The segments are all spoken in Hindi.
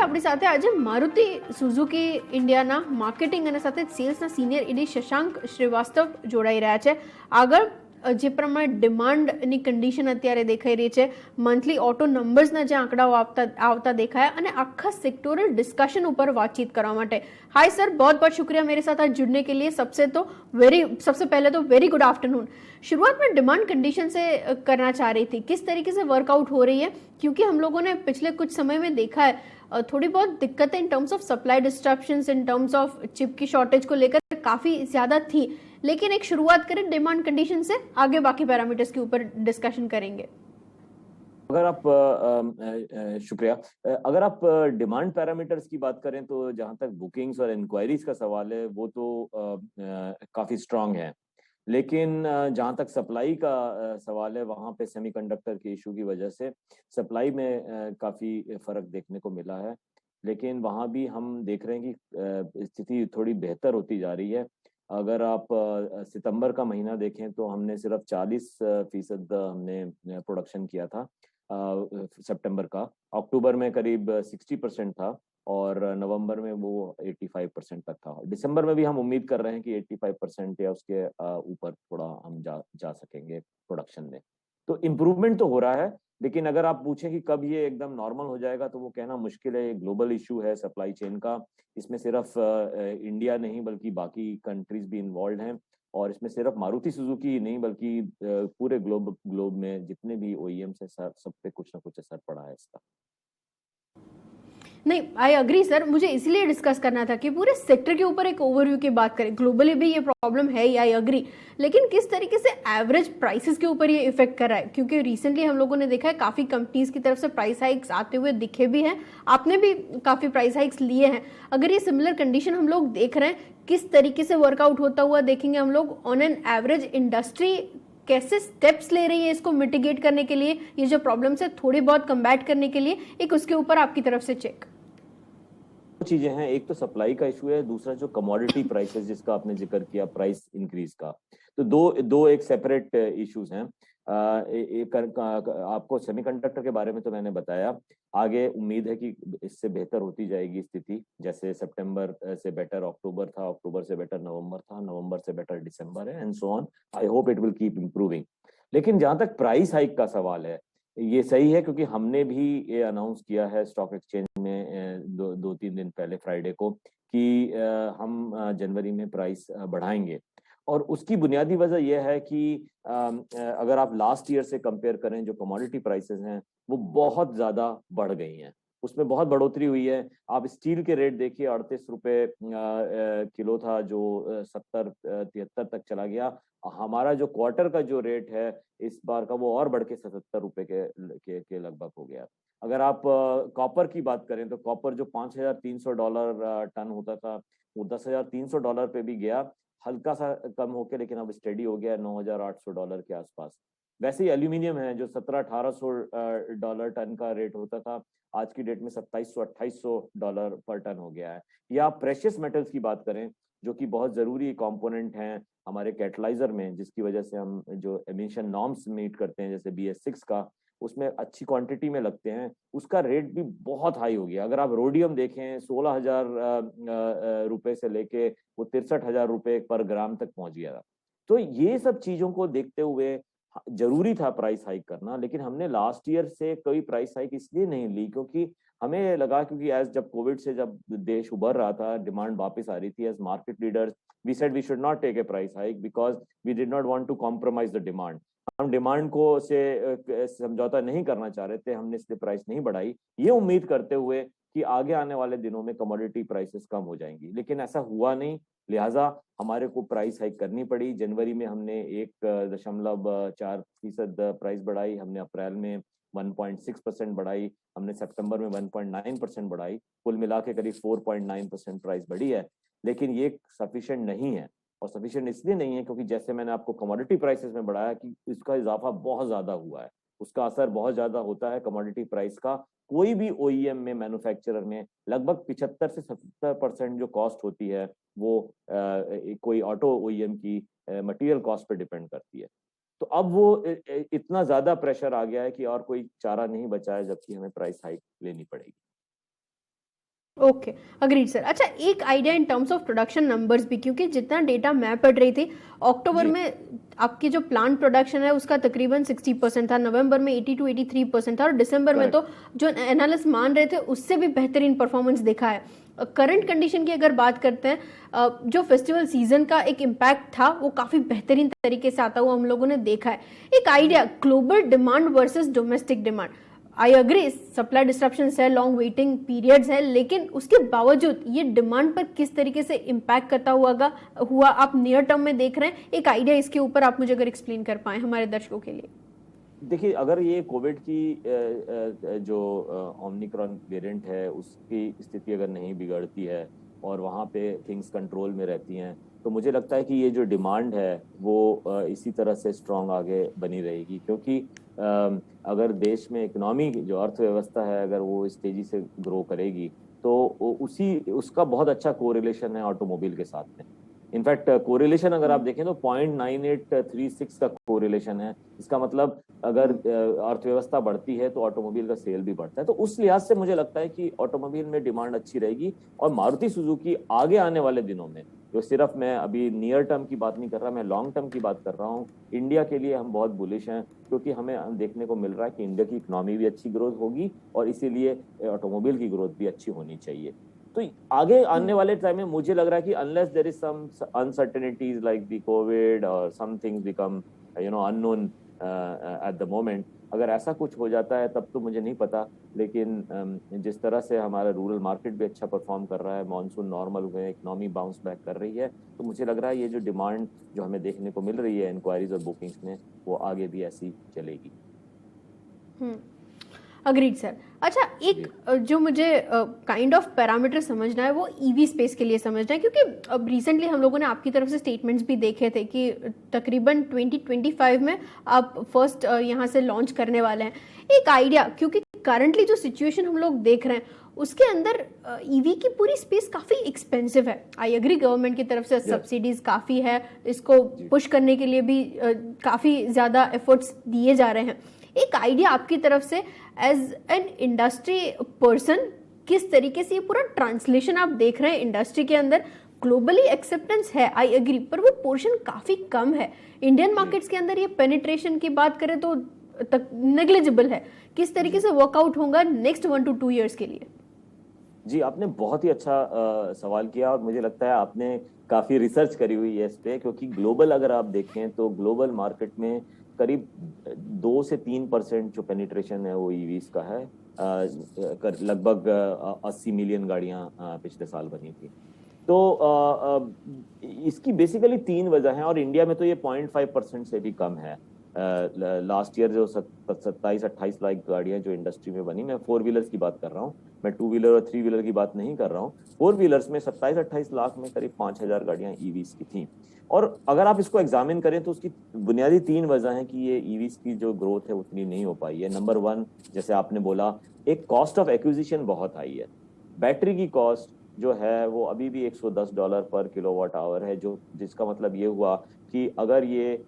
આપણી સાથે આજે મારુતિ સુઝુકી ઇન્ડિયાના માર્કેટિંગ અને સાથે સેલ્સના સિનિયર એડી શશાંક શ્રીવાસ્તવ જોડાઈ રહ્યા છે. આગળ જે પ્રમાણે ડિમાન્ડની કન્ડિશન અત્યારે દેખાઈ રહી છે, મંથલી ઓટો નંબર્સના જે આંકડાઓ આવતા દેખાયા અને आखा सेक्टोरल डिस्कशन ऊपर बातचीत करने માટે. हाय सर, बहुत बहुत शुक्रिया मेरे साथ आज जुड़ने के लिए. सबसे पहले तो वेरी गुड आफ्टरनून. शुरुआत में डिमांड कंडीशन से करना चाह रही थी, किस तरीके से वर्कआउट हो रही है, क्योंकि हम लोगों ने पिछले कुछ समय में देखा है थोड़ी बहुत दिक्कतें in terms of supply disruptions, in terms of chip की शॉर्टेज को लेकर काफी ज्यादा थी. लेकिन एक शुरुआत करें डिमांड कंडीशन से, आगे बाकी पैरामीटर्स के ऊपर डिस्कशन करेंगे. अगर आप शुक्रिया. अगर आप डिमांड पैरामीटर्स की बात करें तो जहां तक बुकिंग्स और इंक्वायरीज का सवाल है वो तो काफी स्ट्रांग है, लेकिन जहां तक सप्लाई का सवाल है वहां पे सेमीकंडक्टर के इशू की वजह से सप्लाई में काफी फर्क देखने को मिला है. लेकिन वहां भी हम देख रहे हैं कि स्थिति थोड़ी बेहतर होती जा रही है. अगर आप सितंबर का महीना देखें तो हमने सिर्फ 40% हमने प्रोडक्शन किया था सितंबर का. अक्टूबर में करीब 60% था और नवंबर में वो 85% तक था. दिसंबर में भी हम उम्मीद कर रहे हैं कि 85% या उसके ऊपर थोड़ा हम जा सकेंगे प्रोडक्शन में. तो इम्प्रूवमेंट तो हो रहा है, लेकिन अगर आप पूछें कि कब ये एकदम नॉर्मल हो जाएगा तो वो कहना मुश्किल है. ग्लोबल इशू है सप्लाई चेन का. इसमें सिर्फ इंडिया नहीं बल्कि बाकी कंट्रीज भी इन्वॉल्व हैं, और इसमें सिर्फ मारुति सुजुकी ही नहीं बल्कि पूरे ग्लोब में जितने भी ओईएम्स हैं सब पे कुछ ना कुछ असर पड़ा है इसका. नहीं, आई अग्री सर. मुझे इसलिए डिस्कस करना था कि पूरे सेक्टर के ऊपर एक ओवरव्यू की बात करें. ग्लोबली भी ये प्रॉब्लम है ही, आई अग्री, लेकिन किस तरीके से एवरेज प्राइसेस के ऊपर ये इफेक्ट कर रहा है, क्योंकि रिसेंटली हम लोगों ने देखा है काफी कंपनीज की तरफ से प्राइस हाइक्स आते हुए दिखे भी हैं. आपने भी काफी प्राइस हाइक्स लिए हैं. अगर ये सिमिलर कंडीशन हम लोग देख रहे हैं, किस तरीके से वर्कआउट होता हुआ देखेंगे हम लोग ऑन एन एवरेज? इंडस्ट्री कैसे स्टेप्स ले रही है इसको मिटिगेट करने के लिए, ये जो प्रॉब्लम्स है थोड़ी बहुत कम्बैट करने के लिए, एक उसके ऊपर आपकी तरफ से चेक. चीजें हैं. एक तो सप्लाई का इशू है, दूसरा जो कमोडिटी प्राइसेस जिसका आपने जिक्र किया प्राइस इंक्रीज का. तो दो एक सेपरेट इश्यूज हैं. आपको सेमीकंडक्टर के बारे में तो मैंने बताया. आगे उम्मीद है कि इससे बेहतर होती जाएगी स्थिति. जैसे सितंबर से बेटर अक्टूबर था, अक्टूबर से बेटर नवंबर था, नवंबर से बेटर दिसंबर है, and so on. I hope it will keep improving. लेकिन जहां तक प्राइस हाइक का सवाल है, ये सही है क्योंकि हमने भी ये अनाउंस किया है स्टॉक एक्सचेंज में 2-3 दिन पहले फ्राइडे को कि हम जनवरी में प्राइस बढ़ाएंगे. और उसकी बुनियादी वजह यह है कि अगर आप लास्ट ईयर से कंपेयर करें जो कमोडिटी प्राइसेस हैं वो बहुत ज्यादा बढ़ गई हैं. उसमें बहुत बढ़ोतरी हुई है. आप स्टील के रेट देखिए, 38 रुपए किलो था जो 70-73 तक चला गया. हमारा जो क्वार्टर का जो रेट है इस बार का वो और बढ़ के 77 रुपए के लगभग हो गया. अगर आप कॉपर की बात करें तो कॉपर जो $5,300 टन होता था वो $10,300 पे भी गया, हल्का सा कम होके, लेकिन अब स्टेडी हो गया $9,800 के आसपास. वैसे ही एल्यूमिनियम है जो $1700-1800 टन का रेट होता था, आज की डेट में $2700-2800 पर टन हो गया है. या आप प्रेशियस मेटल्स की बात करें जो कि बहुत जरूरी कंपोनेंट हैं हमारे कैटलाइजर में, जिसकी वजह से हम जो एमिशन नॉर्म्स मीट करते हैं जैसे BS6 का, उसमें अच्छी क्वांटिटी में लगते हैं, उसका रेट भी बहुत हाई हो गया. अगर आप रोडियम देखें 16,000 रुपए से लेके वो 63,000 रुपए पर ग्राम तक पहुंच गया था. तो ये सब चीजों को देखते हुए जरूरी था प्राइस हाइक करना. लेकिन हमने लास्ट ईयर से कोई प्राइस हाइक इसलिए नहीं ली क्योंकि हमें लगा, क्योंकि जब कोविड से जब देश उभर रहा था, डिमांड वापस आ रही थी, as market leaders we said we should not take a price hike because we did not want to compromise the demand. हम डिमांड को से समझौता नहीं करना चाह रहे थे, हमने इसलिए प्राइस नहीं बढ़ाई, ये उम्मीद करते हुए कि आगे आने वाले दिनों में कमोडिटी प्राइसेस कम हो जाएंगी. लेकिन ऐसा हुआ नहीं, लिहाजा हमारे को प्राइस हाइक करनी पड़ी. जनवरी में हमने 1.4% प्राइस बढ़ाई, हमने अप्रैल में 1.6% बढ़ाई, हमने सितंबर में 1.9% बढ़ाई. कुल मिला के करीब 4.9% प्राइस बढ़ी है. लेकिन ये सफिशिएंट नहीं है, और सफिशिएंट इसलिए नहीं है क्योंकि जैसे मैंने आपको कमोडिटी प्राइसेस में बढ़ाया कि इसका इजाफा बहुत ज्यादा हुआ है, उसका असर बहुत ज्यादा होता है कमोडिटी प्राइस का. कोई भी ओईएम में, मैन्युफैक्चरर में लगभग 75 से 70% जो कॉस्ट होती है वो कोई ऑटो ओईएम की मटेरियल कॉस्ट पे डिपेंड करती है. तो अब वो इतना ज्यादा प्रेशर आ गया है कि और कोई चारा नहीं बचा है, जबकि हमें प्राइस हाइक लेनी पड़ेगी. Okay, agreed sir. अच्छा, एक idea in terms of production numbers भी, क्योंकि जितना डेटा मैं पढ़ रही थी, अक्टूबर जी में आपकी जो प्लांट प्रोडक्शन है उसका तकरीबन 60% था, नवंबर में 80 to 83% था, और दिसंबर में तो करेक्ट। जो एनालिस्ट मान रहे थे उससे भी बेहतरीन परफॉर्मेंस देखा है। करंट कंडीशन की अगर बात करते हैं, जो फेस्टिवल सीजन का एक इम्पैक्ट था वो काफी बेहतरीन तरीके से आता हुआ हम लोगों ने देखा है। एक idea, global demand versus domestic demand. I agree, supply disruption है, लॉन्ग वेटिंग पीरियड्स है, लेकिन उसके बावजूद ये डिमांड पर किस तरीके से इम्पैक्ट करता हुआ आप नियर टर्म में देख रहे हैं? एक आइडिया इसके ऊपर आप मुझे अगर एक्सप्लेन कर पाए हमारे दर्शकों के लिए। देखिए, अगर ये कोविड की जो ओमिक्रॉन वेरिएंट है उसकी स्थिति अगर नहीं बिगड़ती है और वहाँ पे थिंग्स कंट्रोल में रहती हैं, तो मुझे लगता है कि ये जो डिमांड है वो इसी तरह से स्ट्रांग आगे बनी रहेगी। क्योंकि अगर देश में इकोनॉमी जो अर्थव्यवस्था है अगर वो इस तेजी से ग्रो करेगी तो उसका बहुत अच्छा कोरिलेशन है ऑटोमोबाइल के साथ में। इनफैक्ट कोरिलेशन अगर आप देखें तो 0.9836 का कोरिलेशन है। इसका मतलब अगर अर्थव्यवस्था बढ़ती है तो ऑटोमोबाइल का सेल भी बढ़ता है। तो उस लिहाज से मुझे लगता है कि ऑटोमोबाइल में डिमांड अच्छी रहेगी। और मारुति सुजुकी आगे आने वाले दिनों में, जो सिर्फ मैं अभी नियर टर्म की बात नहीं कर रहा, मैं लॉन्ग टर्म की बात कर रहा हूँ, इंडिया के लिए हम बहुत बुलिश हैं। क्योंकि हमें देखने को मिल रहा है कि इंडिया की इकोनॉमी भी अच्छी ग्रोथ होगी और इसीलिए ऑटोमोबाइल की ग्रोथ भी अच्छी होनी चाहिए। तो आगे आने वाले टाइम में मुझे लग रहा है कि unless there is some uncertainties like the Covid और some things become unknown at the moment, अगर ऐसा कुछ हो जाता है तब तो मुझे नहीं पता। लेकिन जिस तरह से हमारा रूरल मार्केट भी अच्छा परफॉर्म कर रहा है, मानसून नॉर्मल हुए, इकोनॉमी बाउंस बैक कर रही है, तो मुझे लग रहा है ये जो डिमांड जो हमें देखने को मिल रही है इंक्वायरीज और बुकिंग्स में, वो आगे भी ऐसी चलेगी। Agreed sir. अच्छा, एक जो मुझे काइंड ऑफ पैरामीटर समझना है वो ईवी स्पेस के लिए समझना है, क्योंकि अब रिसेंटली हम लोगों ने आपकी तरफ से स्टेटमेंट्स भी देखे थे कि तकरीबन 2025 में आप फर्स्ट यहाँ से लॉन्च करने वाले हैं। एक आइडिया, क्योंकि करंटली जो सिचुएशन हम लोग देख रहे हैं उसके अंदर ईवी की पूरी स्पेस काफी एक्सपेंसिव है। आई एग्री, गवर्नमेंट की तरफ से सब्सिडीज काफी है, इसको पुश करने के लिए भी काफी ज्यादा एफर्ट्स दिए जा रहे हैं। एक आइडिया आपकी तरफ से एज एन इंडस्ट्री पर्सन, किस तरीके से ये पूरा ट्रांसलेशन आप देख रहे हैं इंडस्ट्री के अंदर? ग्लोबली एक्सेप्टेंस है, आई एग्री, पर वो पोर्शन काफी कम है। इंडियन मार्केट्स के अंदर ये पेनिट्रेशन की बात करें तो नेग्लिजिबल है। किस तरीके से वर्कआउट होगा नेक्स्ट 1 to 2 years के लिए? जी, आपने बहुत ही अच्छा सवाल किया और मुझे लगता है आपने काफी रिसर्च करी हुई है इस पे। क्योंकि ग्लोबल अगर आप देखें तो ग्लोबल मार्केट में करीब 2 से 3% जो पेनिट्रेशन है वो ईवीज का है। लगभग 80 मिलियन गाड़ियां पिछले साल बनी थी। तो इसकी बेसिकली 3 वजह हैं और इंडिया में तो ये 0.5% से भी कम है। लास्ट ईयर जो 27-28 लाख गाड़ियां जो इंडस्ट्री में बनी, मैं 4 व्हीलर्स की बात कर रहा हूँ, मैं 2 व्हीलर और 3 व्हीलर की बात नहीं कर रहा हूँ। 4 व्हीलर्स में 27-28 लाख में करीब 5,000 गाड़ियां ईवीज की थी। और अगर आप इसको एग्जामिन करें तो उसकी बुनियादी 3 वजह हैं कि ये ईवीज की जो ग्रोथ है उतनी नहीं हो पाई है। नंबर 1, जैसे आपने बोला, एक कॉस्ट ऑफ एक्विजिशन बहुत हाई है। बैटरी की कॉस्ट जो है वो अभी भी $110 पर किलोवाट आवर है, जो जिसका मतलब ये हुआ कि अगर ये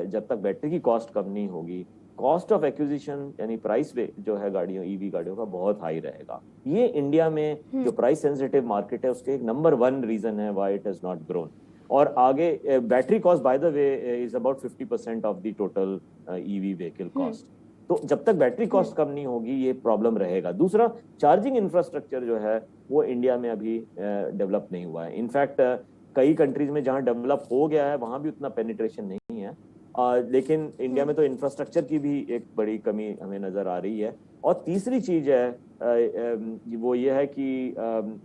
जब तक बैटरी की कॉस्ट कम नहीं होगी, कॉस्ट ऑफ एक्विजिशन यानी प्राइस जो है गाड़ियों ईवी गाड़ियों का बहुत हाई रहेगा। ये इंडिया में जो प्राइस सेंसिटिव मार्केट है उसके एक नंबर 1 रीजन है why it has not grown. और आगे battery cost by the way is about 50% of the total EV vehicle cost. तो जब तक बैटरी कॉस्ट कम नहीं होगी ये प्रॉब्लम रहेगा। दूसरा, चार्जिंग इंफ्रास्ट्रक्चर जो है वो इंडिया में अभी डेवलप नहीं हुआ है। इनफैक्ट कई कंट्रीज में जहां डेवलप हो गया है वहां भी उतना पेनिट्रेशन नहीं है। लेकिन इंडिया में तो इंफ्रास्ट्रक्चर की भी एक बड़ी कमी हमें नजर आ रही है। और तीसरी चीज है वो ये है कि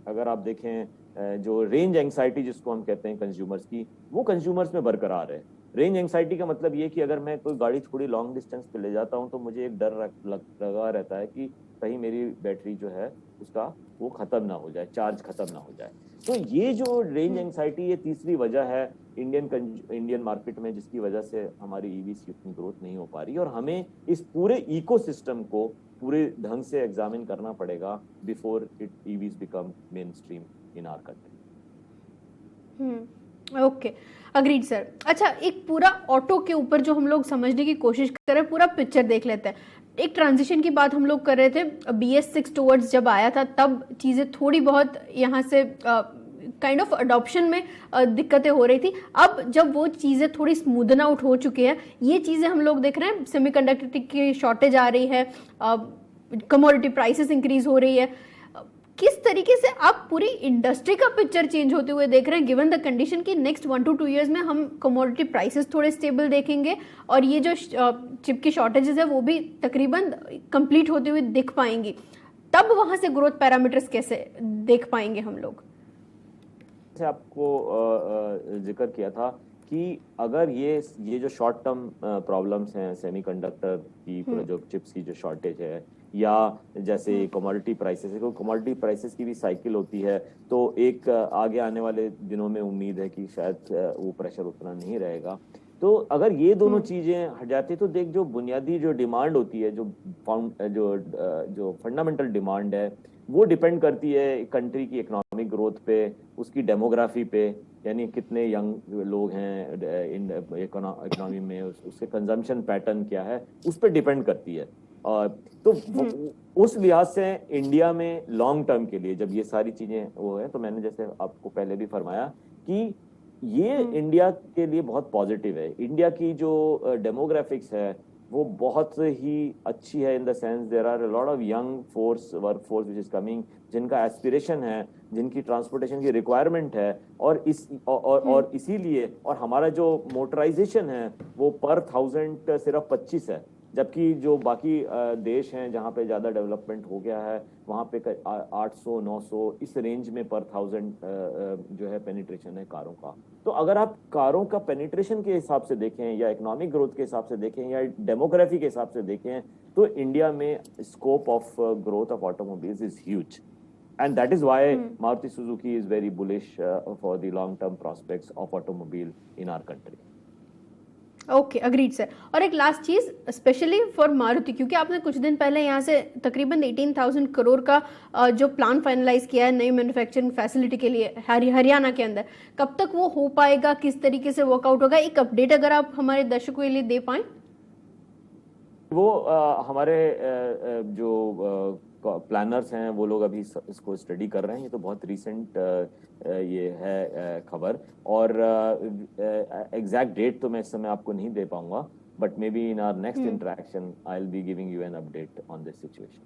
अगर आप देखें जो रेंज एंग्जाइटी जिसको हम कहते हैं कंज्यूमर्स की, वो कंज्यूमर्स में बरकरार है। रेंज एंग्जाइटी का मतलब ये कि अगर मैं कोई गाड़ी थोड़ी लॉन्ग डिस्टेंस पे ले जाता हूँ तो मुझे एक डर लगा रहता है कि कहीं मेरी बैटरी जो है उसका वो खत्म ना हो जाए, चार्ज खत्म ना हो जाए। तो ये जो रेंज एंग्जाइटी, ये तीसरी वजह है इंडियन मार्केट में जिसकी वजह से हमारी ईवीज की उतनी ग्रोथ नहीं हो पा रही। और हमें इस पूरे इकोसिस्टम को पूरे ढंग से एग्जामिन करना पड़ेगा before EVs become mainstream in our country. Okay, agreed sir. अच्छा, एक पूरा ऑटो के ऊपर जो हम लोग समझने की कोशिश करें, पूरा पिक्चर देख लेते हैं। एक ट्रांजिशन की बात हम लोग कर रहे थे, BS6 टुवर्ड्स जब आया था तब चीज़ें थोड़ी बहुत यहाँ से काइंड ऑफ अडॉप्शन में दिक्कतें हो रही थी। अब जब वो चीज़ें थोड़ी स्मूदन आउट हो चुकी हैं, ये चीज़ें हम लोग देख रहे हैं, सेमीकंडक्टर की शॉर्टेज आ रही है, कमोडिटी प्राइसेस इंक्रीज हो रही है। किस तरीके से आप पूरी इंडस्ट्री का पिक्चर चेंज होते हुए देख रहे हैं, गिवन द कंडीशन कि नेक्स्ट 1 to 2 ईयर्स में हम कमोडिटी प्राइसेस थोड़े स्टेबल देखेंगे और ये जो चिप की शॉर्टेजेस है वो भी तकरीबन कंप्लीट होते हुए दिख पाएंगी, तब वहां से ग्रोथ पैरामीटर्स कैसे देख पाएंगे हम लोग? से आपको जिक्र किया था कि अगर ये जो शॉर्ट टर्म प्रॉब्लम्स हैं, सेमीकंडक्टर की जो चिप्स की जो शॉर्टेज है, या जैसे कमोडिटी प्राइसेस है, क्योंकि कमोडिटी प्राइसेस की भी साइकिल होती है, तो एक आगे आने वाले दिनों में उम्मीद है कि शायद वो प्रेशर उतना नहीं रहेगा। तो अगर ये दोनों चीजें हट जाती तो देख, जो बुनियादी जो डिमांड होती है, जो फंडामेंटल डिमांड है, वो डिपेंड करती है कंट्री की इकोनॉमिक ग्रोथ पे, उसकी डेमोग्राफी पे, यानी कितने यंग लोग हैं इकोनॉमी में, उसके कंजम्पशन पैटर्न क्या है, उस पर डिपेंड करती है। तो उस लिहाज से इंडिया में लॉन्ग टर्म के लिए जब ये सारी चीजें वो है, तो मैंने जैसे आपको पहले भी फरमाया कि ये इंडिया के लिए बहुत पॉजिटिव है। इंडिया की जो डेमोग्राफिक्स है वो बहुत ही अच्छी है, in the sense there are a lot of young workforce which is coming, जिनका एस्पिरेशन है, जिनकी ट्रांसपोर्टेशन की रिक्वायरमेंट है, और इसीलिए, और हमारा जो मोटराइजेशन है वो पर 1000 सिर्फ 25 है, जबकि जो बाकी देश हैं जहाँ पे ज्यादा डेवलपमेंट हो गया है वहाँ पे 800-900 इस रेंज में पर 1000 जो है पेनिट्रेशन है कारों का। तो अगर आप कारों का पेनिट्रेशन के हिसाब से देखें, या इकोनॉमिक ग्रोथ के हिसाब से देखें, या डेमोग्राफी के हिसाब से देखें, तो इंडिया में scope of growth of automobiles is huge, and that is why Maruti Suzuki is very bullish for the long term prospects of automobile in our country. Okay, agreed sir. और एक लास्ट चीज स्पेशली फॉर मारुति, क्योंकि आपने कुछ दिन पहले यहाँ से तकरीबन 18,000 करोड़ का जो प्लान फाइनलाइज किया है नई मैन्युफैक्चरिंग फैसिलिटी के लिए हरियाणा के अंदर, कब तक वो हो पाएगा, किस तरीके से वर्कआउट होगा, एक अपडेट अगर आप हमारे दर्शकों के लिए दे पाएं। वो हमारे जो प्लानर्स हैं वो लोग अभी इसको स्टडी कर रहे हैं। ये तो बहुत रिसेंट ये है खबर, और एग्जैक्ट डेट तो मैं इस समय आपको नहीं दे पाऊंगा, but maybe in our next interaction I will be giving you an update on this situation.